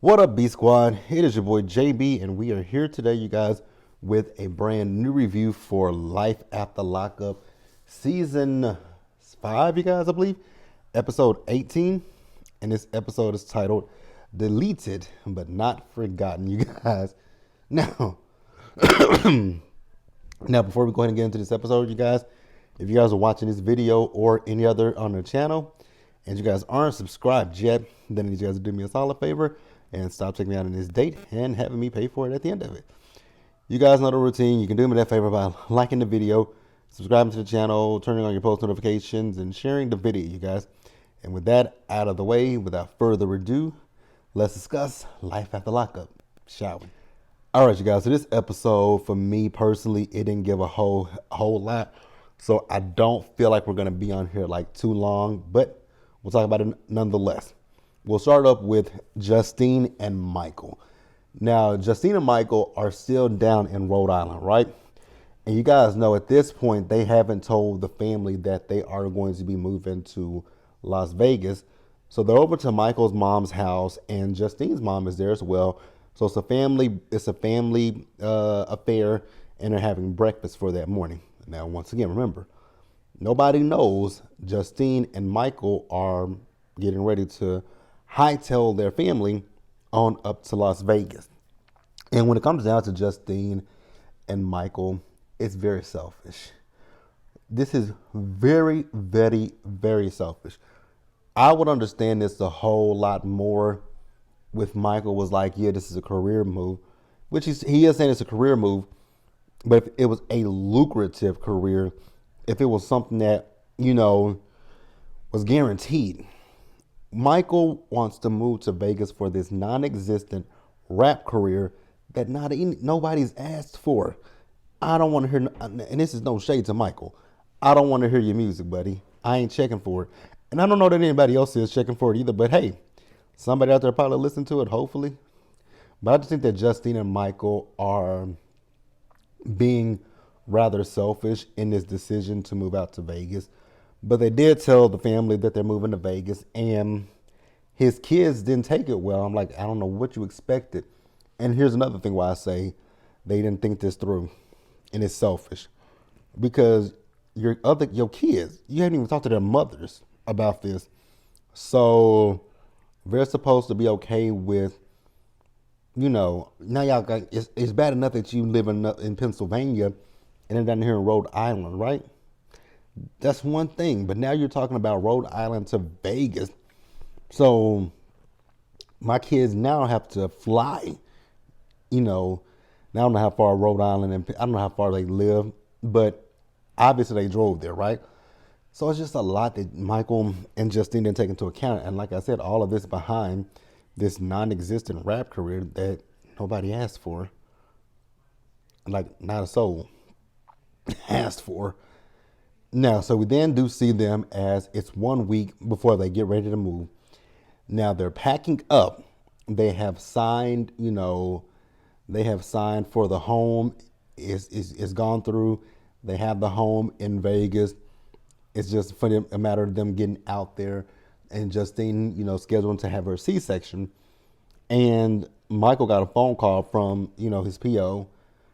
What up, B Squad? It is your boy JB, and we are here today, you guys, with a brand new review for Life After Lockup, season 5, you guys, I believe, episode 18. And this episode is titled Deleted But Not Forgotten, you guys. Now, now, before we go ahead and get into this episode, you guys, if you guys are watching this video or any other on the channel, and you guys aren't subscribed yet, then I need you guys to do me a solid favor and stop checking me out on this date and having me pay for it at the end of it. You guys know the routine. You can do me that favor by liking the video, subscribing to the channel, turning on your post notifications, and sharing the video, you guys. And with that out of the way, without further ado, let's discuss Life After Lockup, shall we? All right, you guys. So this episode, for me personally, it didn't give a whole lot. So I don't feel like we're gonna be on here like too long, but we'll talk about it nonetheless. We'll start up with Justine and Michael. Now, Justine and Michael are still down in Rhode Island, right? And you guys know at this point, they haven't told the family that they are going to be moving to Las Vegas. So they're over to Michael's mom's house, and Justine's mom is there as well. So it's a family affair, and they're having breakfast for that morning. Now, once again, remember, nobody knows Justine and Michael are getting ready to hightail their family on up to Las Vegas. And when it comes down to Justine and Michael, it's very selfish. This is very, very, very selfish. I would understand this a whole lot more if Michael was like, yeah, this is a career move, which he is saying it's a career move, but if it was a lucrative career, if it was something that, was guaranteed. Michael wants to move to Vegas for this non-existent rap career that nobody's asked for. I don't want to hear, and this is no shade to Michael, I don't want to hear your music, buddy. I ain't checking for it. And I don't know that anybody else is checking for it either, but hey, somebody out there probably listen to it, hopefully. But I just think that Justine and Michael are being rather selfish in this decision to move out to Vegas. But they did tell the family that they're moving to Vegas, and his kids didn't take it well. I'm like, I don't know what you expected. And here's another thing why I say they didn't think this through, and it's selfish. Because your kids, you haven't even talked to their mothers about this. So they're supposed to be okay with, now y'all got, it's bad enough that you live in Pennsylvania and then down here in Rhode Island, right? That's one thing. But now you're talking about Rhode Island to Vegas. So my kids now have to fly, Now I don't know how far Rhode Island, and I don't know how far they live, but obviously they drove there, right? So it's just a lot that Michael and Justine didn't take into account. And like I said, all of this behind this non-existent rap career that nobody asked for. Like, not a soul asked for. Now, so we then do see them as it's 1 week before they get ready to move. Now they're packing up. They have signed, they have signed for the home. It's gone through. They have the home in Vegas. It's just a matter of them getting out there, and Justine, scheduling to have her C-section. And Michael got a phone call from, his PO.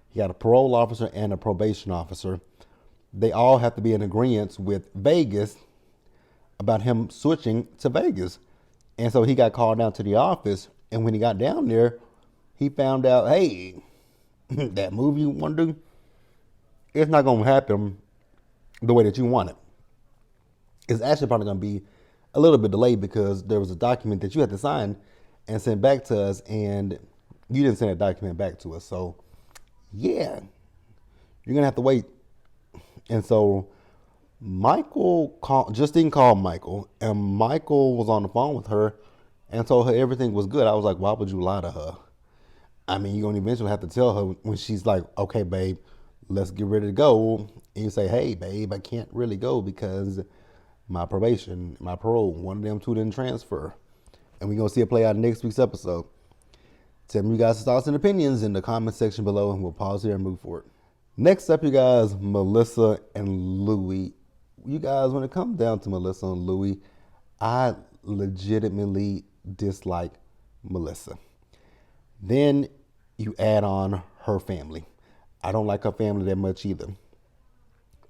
He got a parole officer and a probation officer. They all have to be in agreement with Vegas about him switching to Vegas. And so he got called down to the office. And when he got down there, he found out, hey, that move you want to do, it's not going to happen the way that you want it. It's actually probably going to be a little bit delayed because there was a document that you had to sign and send back to us, and you didn't send that document back to us. So, yeah, you're going to have to wait. And so Justine called Michael, and Michael was on the phone with her and told her everything was good. I was like, why would you lie to her? I mean, you're going to eventually have to tell her when she's like, okay, babe, let's get ready to go. And you say, hey, babe, I can't really go because my probation, my parole, one of them two didn't transfer. And we're going to see it play out in next week's episode. Tell me you guys' thoughts and opinions in the comment section below, and we'll pause here and move forward. Next up, you guys, Melissa and Louie. You guys, when it comes down to Melissa and Louie, I legitimately dislike Melissa. Then you add on her family. I don't like her family that much either.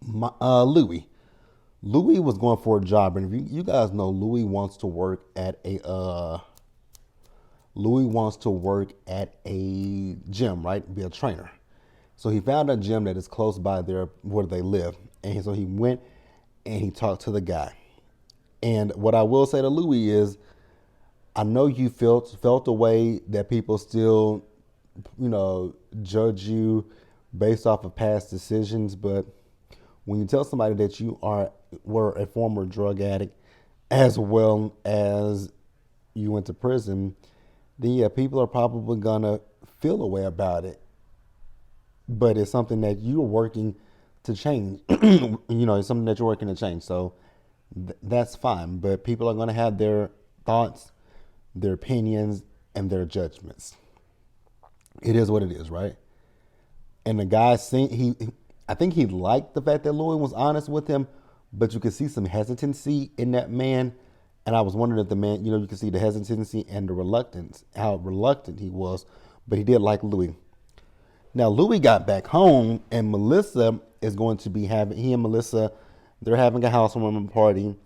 Louie. Louie was going for a job interview. You guys know Louie wants to work at a gym, right? Be a trainer. So he found a gym that is close by there where they live. And so he went and he talked to the guy. And what I will say to Louie is, I know you felt a way that people still, judge you based off of past decisions, but when you tell somebody that were a former drug addict as well as you went to prison, then yeah, people are probably gonna feel a way about it. But it's something that you're working to change. It's something that you're working to change. So that's fine. But people are gonna have their thoughts, their opinions, and their judgments. It is what it is, right? And the guy I think he liked the fact that Louis was honest with him, but you could see some hesitancy in that man. And I was wondering if the man, you could see the hesitancy and the reluctance, how reluctant he was, but he did like Louis. Now Louis got back home, and Melissa is going to be he and Melissa, they're having a housewarming party.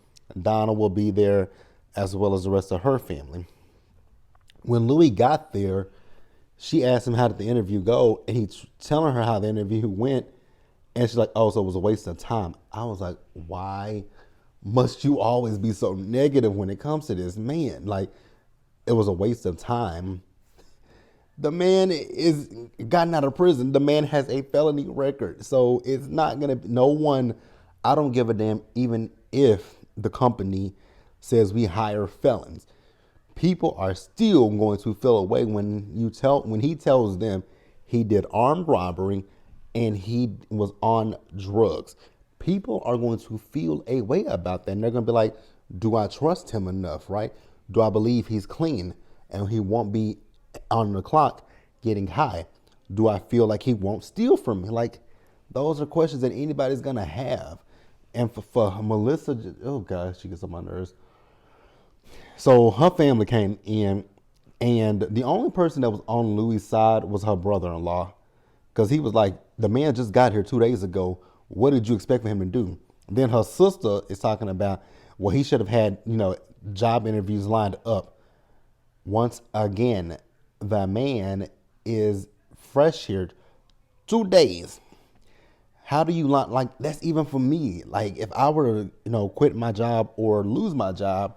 Donna will be there, as well as the rest of her family. When Louis got there, she asked him how did the interview go, and he's telling her how the interview went, and she's like, "Oh, so it was a waste of time." I was like, "Why must you always be so negative when it comes to this man? Like, it was a waste of time." The man is gotten out of prison. The man has a felony record, so it's not gonna. No one. I don't give a damn, even if the company says we hire felons. People are still going to feel away when he tells them he did armed robbery and he was on drugs. People are going to feel a way about that, and they're going to be like, do I trust him enough, right? Do I believe he's clean and he won't be on the clock getting high? Do I feel like he won't steal from me? Like, those are questions that anybody's going to have. And for Melissa, oh gosh, she gets on my nerves. So her family came in, and the only person that was on Louis' side was her brother-in-law, because he was like, the man just got here 2 days ago. What did you expect for him to do? Then her sister is talking about, well, he should have had, job interviews lined up. Once again, the man is fresh here 2 days. How do you like? That's even for me. Like, if I were to, quit my job or lose my job,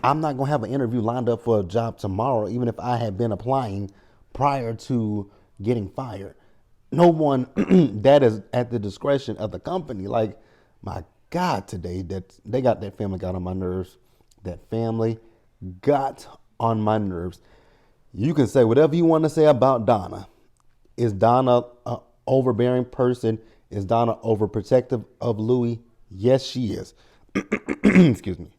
I'm not gonna have an interview lined up for a job tomorrow, even if I had been applying prior to getting fired. No one that is at the discretion of the company. Like, my God, today that family got on my nerves. That family got on my nerves. You can say whatever you want to say about Donna. Is Donna an overbearing person? Is Donna overprotective of Louis? Yes, she is. Excuse me.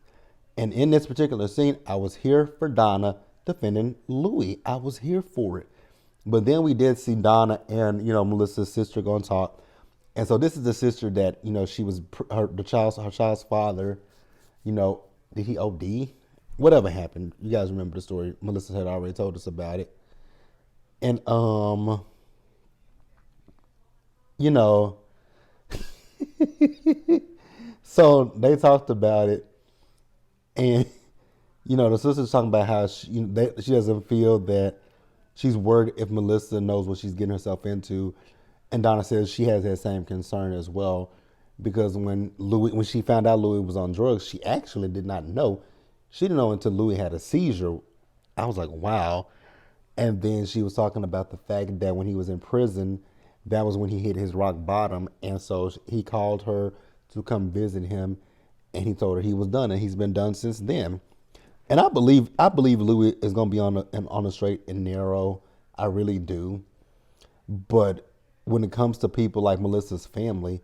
And in this particular scene, I was here for Donna defending Louis. I was here for it. But then we did see Donna and, Melissa's sister go and talk. And so this is the sister that, she was her child's father, did he OD? Whatever happened. You guys remember the story. Melissa had already told us about it. And, so they talked about it. And, the sister's talking about how she doesn't feel that she's worried if Melissa knows what she's getting herself into. And Donna says she has that same concern as well, because when she found out Louis was on drugs, she actually did not know. She didn't know until Louis had a seizure. I was like, wow. And then she was talking about the fact that when he was in prison, that was when he hit his rock bottom. And so he called her to come visit him, and he told her he was done, and he's been done since then. And I believe Louis is going to be on a straight and narrow. I really do. But when it comes to people like Melissa's family,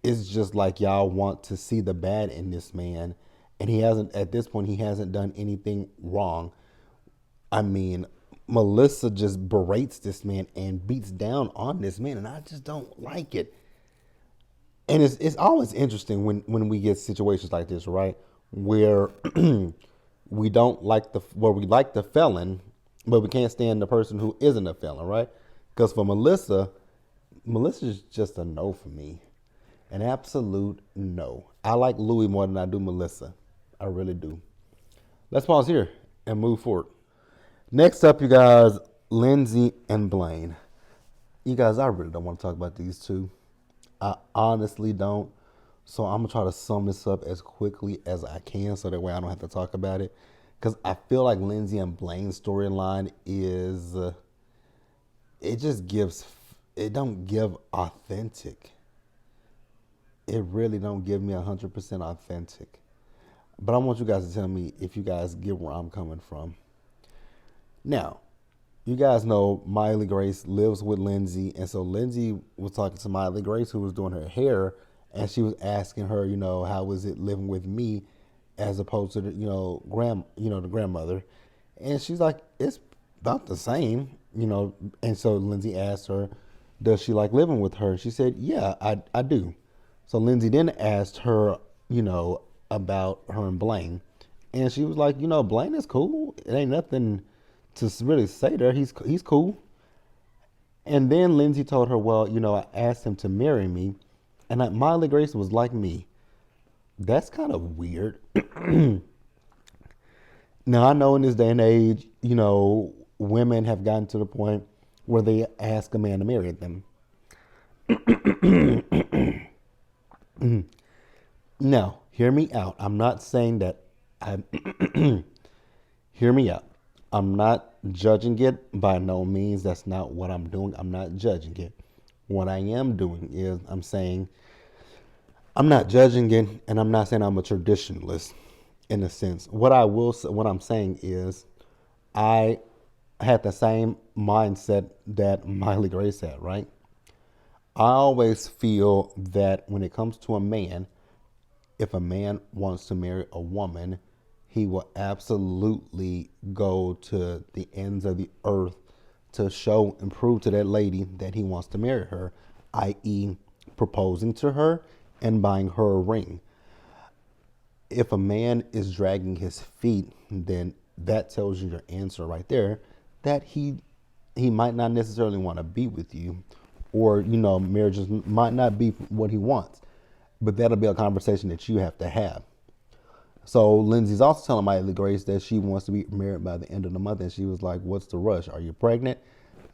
it's just like y'all want to see the bad in this man. And at this point, he hasn't done anything wrong. I mean, Melissa just berates this man and beats down on this man, and I just don't like it. And it's always interesting when we get situations like this, right? Where we like the felon, but we can't stand the person who isn't a felon, right? Because for Melissa's just a no for me. An absolute no. I like Louie more than I do Melissa. I really do. Let's pause here and move forward. Next up, you guys, Lindsay and Blaine. You guys, I really don't want to talk about these two. I honestly don't. So I'm going to try to sum this up as quickly as I can so that way I don't have to talk about it. Because I feel like Lindsay and Blaine's storyline is, it just gives, it don't give authentic. It really don't give me 100% authentic. But I want you guys to tell me if you guys get where I'm coming from. Now, you guys know Miley Grace lives with Lindsay, and so Lindsay was talking to Miley Grace, who was doing her hair, and she was asking her, how was it living with me, as opposed to the, the grandmother, and she's like, it's about the same, and so Lindsay asked her, does she like living with her? She said, yeah, I do. So Lindsay then asked her, about her and Blaine, and she was like, Blaine is cool. It ain't nothing to really say there. He's cool. And then Lindsay told her, well, I asked him to marry me, and Miley Grace was like me. That's kind of weird. Now, I know in this day and age, women have gotten to the point where they ask a man to marry them. Now, hear me out. I'm not saying that hear me out. I'm not judging it by no means. That's not what I'm doing. I'm not judging it. What I am doing is I'm saying I'm not judging it, and I'm not saying I'm a traditionalist in a sense. What I'm saying is I had the same mindset that Miley Grace had, right? I always feel that when it comes to a man, if a man wants to marry a woman, he will absolutely go to the ends of the earth to show and prove to that lady that he wants to marry her, i.e., proposing to her and buying her a ring. If a man is dragging his feet, then that tells you your answer right there, that he might not necessarily want to be with you, or marriages might not be what he wants. But that'll be a conversation that you have to have. So Lindsay's also telling Miley Grace that she wants to be married by the end of the month, and she was like, what's the rush? Are you pregnant?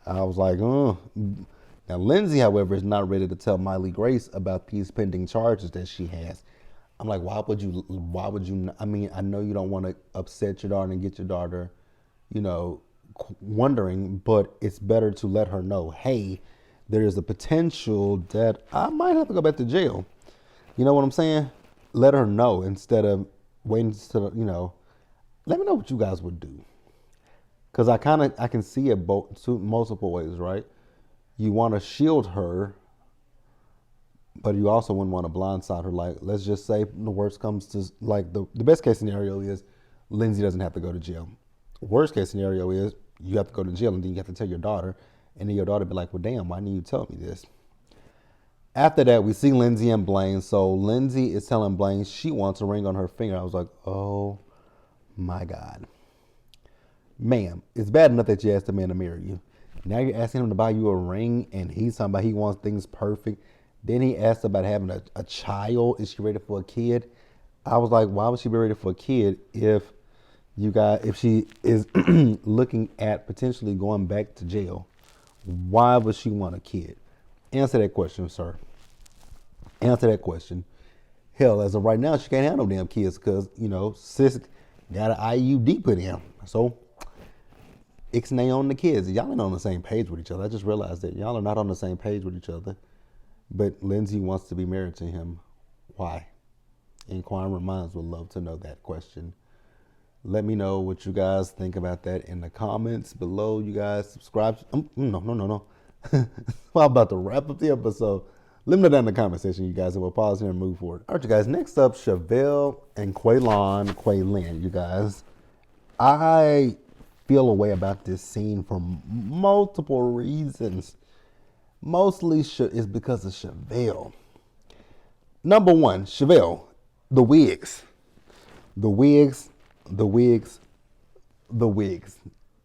I was like, Now, Lindsay, however, is not ready to tell Miley Grace about these pending charges that she has. I'm like, why would you, I mean, I know you don't want to upset your daughter and get your daughter, wondering, but it's better to let her know, hey, there is a potential that I might have to go back to jail. You know what I'm saying? Let her know instead of waiting to, let me know what you guys would do. Because I can see it multiple ways, right? You want to shield her, but you also wouldn't want to blindside her. Like, let's just say the worst comes to, like, the best case scenario is Lindsay doesn't have to go to jail. Worst case scenario is you have to go to jail, and then you have to tell your daughter, and then your daughter be like, well, damn, why didn't you tell me this? After that, we see Lindsay and Blaine. So Lindsay is telling Blaine she wants a ring on her finger. I was like, oh my God. Ma'am, it's bad enough that you asked a man to marry you. Now you're asking him to buy you a ring, and he's talking about he wants things perfect. Then he asked about having a child. Is she ready for a kid? I was like, why would she be ready for a kid if she is looking at potentially going back to jail? Why would she want a kid? Answer that question, sir. Answer that question. Hell, as of right now, she can't have no damn kids because, sis got an IUD put in. So, ixnay on the kids. Y'all ain't on the same page with each other. I just realized that y'all are not on the same page with each other. But Lindsay wants to be married to him. Why? Inquiring minds would love to know that question. Let me know what you guys think about that in the comments below. You guys subscribe. No. Well, I'm about to wrap up the episode. Let me know down in the comment section, you guys, and we'll pause here and move forward. All right, you guys. Next up, Chevelle and Quaylin. You guys, I feel a way about this scene for multiple reasons. Mostly is because of Chevelle. Number one, Chevelle, the wigs.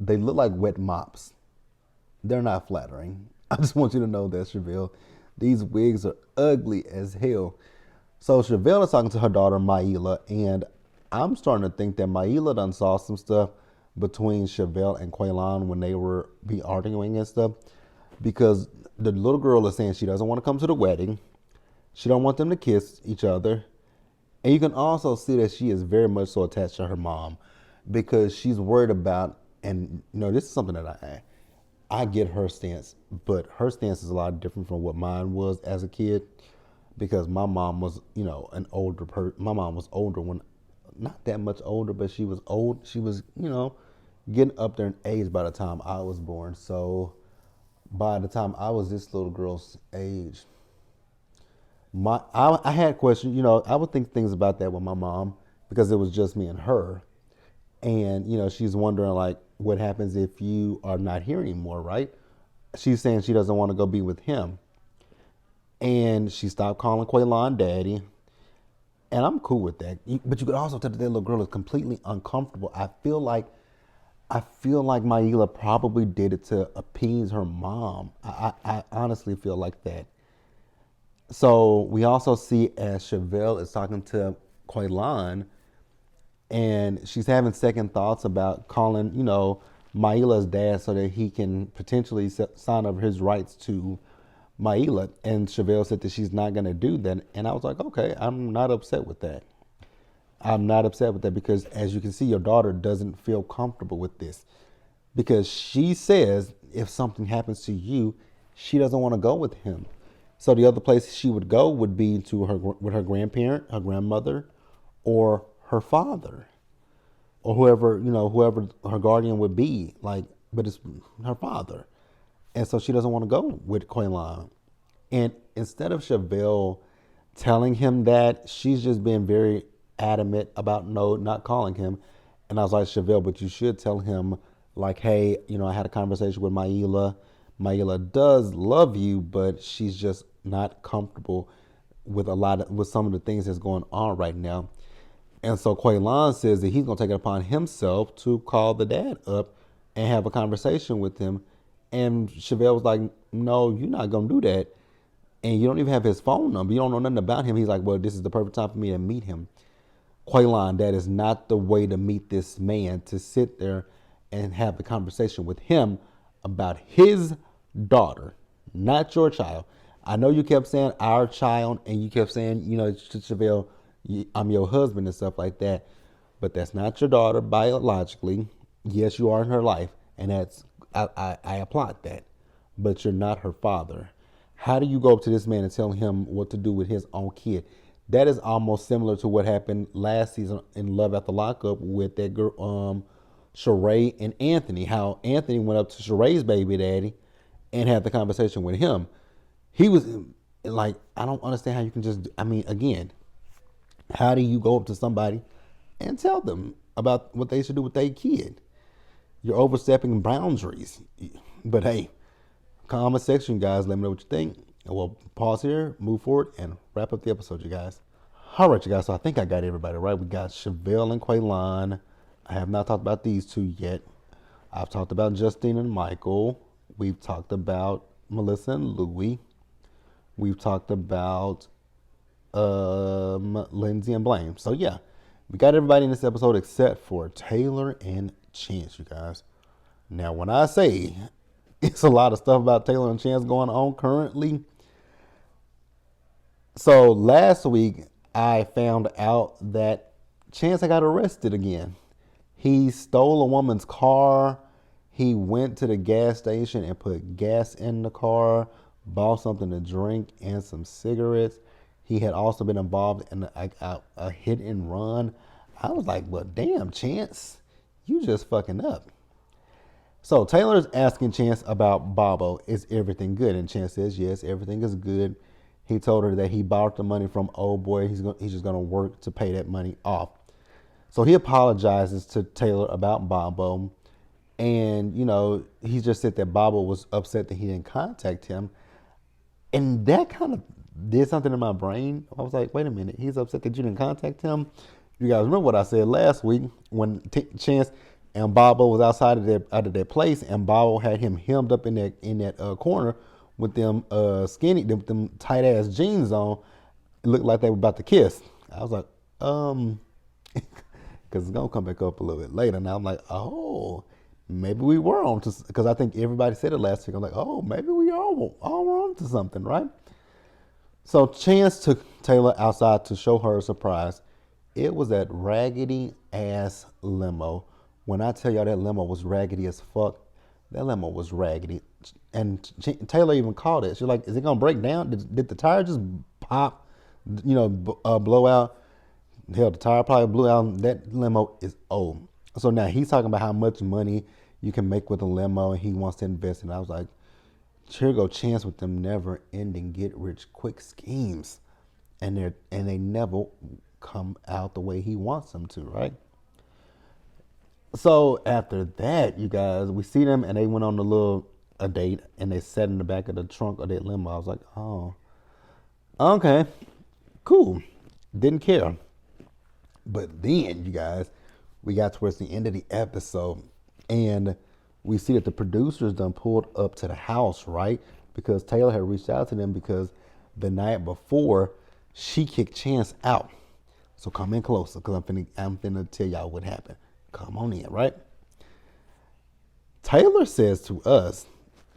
they look like wet mops. They're not flattering. I just want you to know that, Chevelle. These wigs are ugly as hell. So Chevelle is talking to her daughter, Maila, and I'm starting to think that Maila done saw some stuff between Chevelle and Quaylon when they were be arguing and stuff. Because the little girl is saying she doesn't want to come to the wedding. She don't want them to kiss each other. And you can also see that she is very much so attached to her mom because she's worried about, and this is something that I get her stance, but her stance is a lot different from what mine was as a kid because my mom was, an older person. My mom was older when, not that much older, but she was old. She was, getting up there in age by the time I was born. So by the time I was this little girl's age, I had questions. I would think things about that with my mom because it was just me and her. And, she's wondering, like, what happens if you are not here anymore, right? She's saying she doesn't want to go be with him. And she stopped calling Quaylon daddy. And I'm cool with that. But you could also tell that little girl is completely uncomfortable. I feel like Maila probably did it to appease her mom. I honestly feel like that. So we also see as Chevelle is talking to Quaylon, and she's having second thoughts about calling, Maila's dad so that he can potentially sign up his rights to Maila. And Chevelle said that she's not going to do that. And I was like, okay, I'm not upset with that. I'm not upset with that because, as you can see, your daughter doesn't feel comfortable with this because she says if something happens to you, she doesn't want to go with him. So the other place she would go would be with her grandparent, her grandmother, or her father, or whoever her guardian would be. But it's her father, and so she doesn't want to go with Quaylon. And instead of Chevelle telling him that, she's just been very adamant about not calling him. And I was like, Chevelle, but you should tell him, like, hey, I had a conversation with Maila. Maila does love you, but she's just not comfortable with some of the things that's going on right now. And so Quaylon says that he's gonna take it upon himself to call the dad up and have a conversation with him. And Chevelle was like, no, you're not gonna do that. And you don't even have his phone number. You don't know nothing about him. He's like, well, this is the perfect time for me to meet him. Quaylon, that is not the way to meet this man, to sit there and have a conversation with him about his daughter, not your child. I know you kept saying our child, and you kept saying, to Chevelle, I'm your husband and stuff like that, but that's not your daughter biologically. Yes, you are in her life, and I applaud that, but you're not her father. How do you go up to this man and tell him what to do with his own kid? That is almost similar to what happened last season in Love After Lockup with that girl, Sheree and Anthony. How Anthony went up to Sheree's baby daddy and had the conversation with him. He was like, I don't understand how you can just, again, how do you go up to somebody and tell them about what they should do with their kid? You're overstepping boundaries. But hey, comment section, guys. Let me know what you think. And we'll pause here, move forward, and wrap up the episode, you guys. All right, you guys. So I think I got everybody right. We got Chevelle and Quaylon. I have not talked about these two yet. I've talked about Justine and Michael. We've talked about Melissa and Louie. We've talked about Lindsay and Blaine. So yeah, we got everybody in this episode except for Taylor and Chance, you guys. Now, when I say it's a lot of stuff about Taylor and Chance going on currently. So last week, I found out that Chance got arrested again. He stole a woman's car. He went to the gas station and put gas in the car, bought something to drink and some cigarettes. He had also been involved in a hit and run. I was like, well, damn, Chance, you just fucking up. So Taylor's asking Chance about Bobo. Is everything good? And Chance says, yes, everything is good. He told her that he borrowed the money from old boy. He's just going to work to pay that money off. So he apologizes to Taylor about Bobo. And, he just said that Bobo was upset that he didn't contact him. And that kind of did something in my brain. I was like, wait a minute. He's upset that you didn't contact him? You guys remember what I said last week when Chance and Bobo was outside of their place, and Bobo had him hemmed up in that corner with them skinny, them tight ass jeans on. It looked like they were about to kiss. I was like, because it's gonna come back up a little bit later. Now I'm like, oh, maybe we were on to, because I think everybody said it last week. I'm like, oh, maybe we all were on to something, right? So Chance took Taylor outside to show her a surprise. It was that raggedy ass limo. When I tell y'all that limo was raggedy as fuck, that limo was raggedy. And Taylor even called it. She's like, is it gonna break down? Did the tire just pop? Blow out? Hell, the tire probably blew out. That limo is old. So now he's talking about how much money you can make with a limo, and he wants to invest in it. I was like, here go Chance with them never-ending get-rich-quick schemes, and they never come out the way he wants them to, right? So after that, you guys, we see them, and they went on a date, and they sat in the back of the trunk of that limo. I was like, oh, okay, cool. Didn't care. But then, you guys, we got towards the end of the episode, and we see that the producers done pulled up to the house, right? Because Taylor had reached out to them because the night before, she kicked Chance out. So come in closer, because I'm finna tell y'all what happened. Come on in, right? Taylor says to us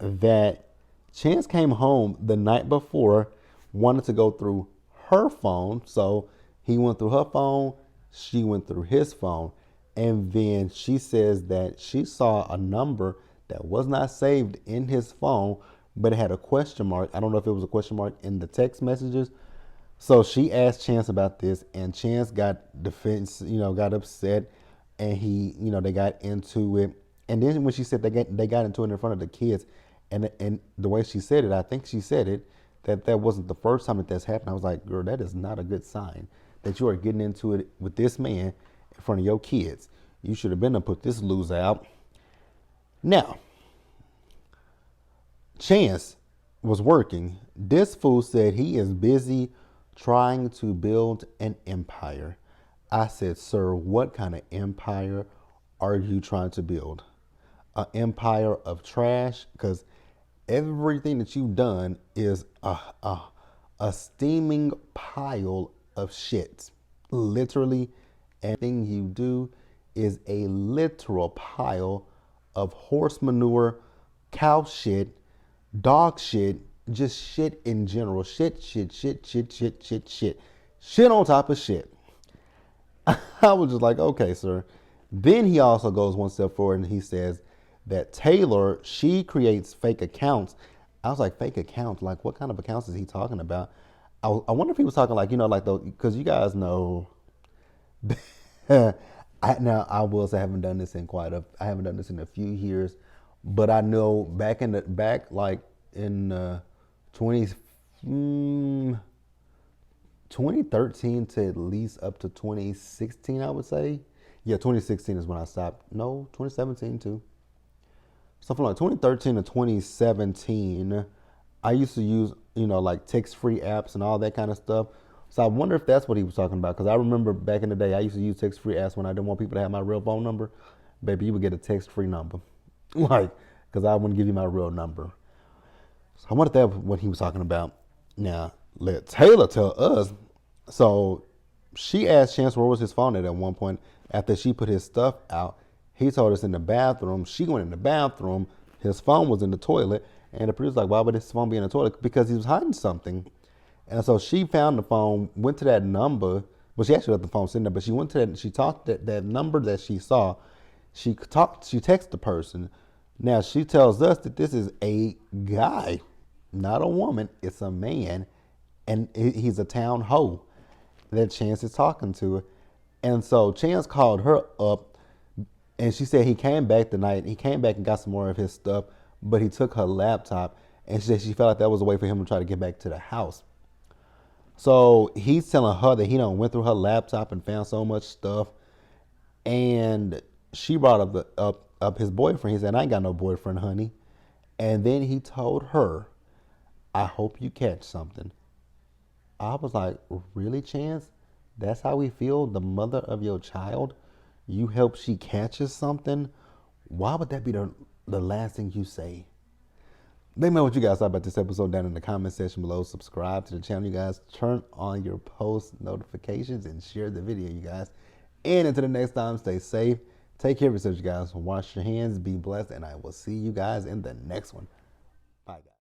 that Chance came home the night before, wanted to go through her phone. So he went through her phone, she went through his phone. And then she says that she saw a number that was not saved in his phone, but it had a question mark. I don't know if it was a question mark in the text messages. So she asked Chance about this, and Chance got got upset, and they got into it. And then when she said they got into it in front of the kids, and the way she said it, I think she said it, that wasn't the first time that's happened. I was like, girl, that is not a good sign that you are getting into it with this man in front of your kids. You should have been to put this loser out. Now, Chance was working. This fool said he is busy trying to build an empire. I said, sir, what kind of empire are you trying to build? An empire of trash? Because everything that you've done is a steaming pile of shit. Literally, everything you do is a literal pile of horse manure, cow shit, dog shit, just shit in general. Shit. Shit on top of shit. I was just like, okay, sir. Then he also goes one step forward and he says that Taylor, she creates fake accounts. I was like, fake accounts? Like, what kind of accounts is he talking about? I wonder if he was talking like, because you guys know, I will say I haven't done this in I haven't done this in a few years, but I know back in 2013 to at least up to 2016, I would say. Yeah, 2016 is when I stopped. No, 2017 too. Something like 2013 to 2017, I used to use, like text-free apps and all that kind of stuff. So I wonder if that's what he was talking about. Because I remember back in the day, I used to use text-free apps when I didn't want people to have my real phone number. Baby, you would get a text-free number. Like, because I wouldn't give you my real number. So I wonder if that's what he was talking about. Now, let Taylor tell us. So she asked Chance where was his phone at one point after she put his stuff out. He told us in the bathroom. She went in the bathroom. His phone was in the toilet. And the producer's like, why would his phone be in the toilet? Because he was hiding something. And so she found the phone, went to that number. Well, she actually left the phone sitting there, but she went to that, she talked that number that she saw. She texted the person. Now she tells us that this is a guy, not a woman. It's a man. And he's a town hoe that Chance is talking to. And so Chance called her up, and she said he came back and got some more of his stuff, but he took her laptop, and she said she felt like that was a way for him to try to get back to the house. So he's telling her that he done went through her laptop and found so much stuff, and she brought up his boyfriend. He said, I ain't got no boyfriend, honey. And then he told her, I hope you catch something. I was like, really, Chance? That's how we feel, the mother of your child? you help she catches something, why would that be the last thing you say? Let me know what you guys thought about this episode down in the comment section below. Subscribe to the channel, you guys. Turn on your post notifications and share the video, you guys. And until the next time, stay safe. Take care of yourselves, you guys. Wash your hands, be blessed, and I will see you guys in the next one. Bye, guys.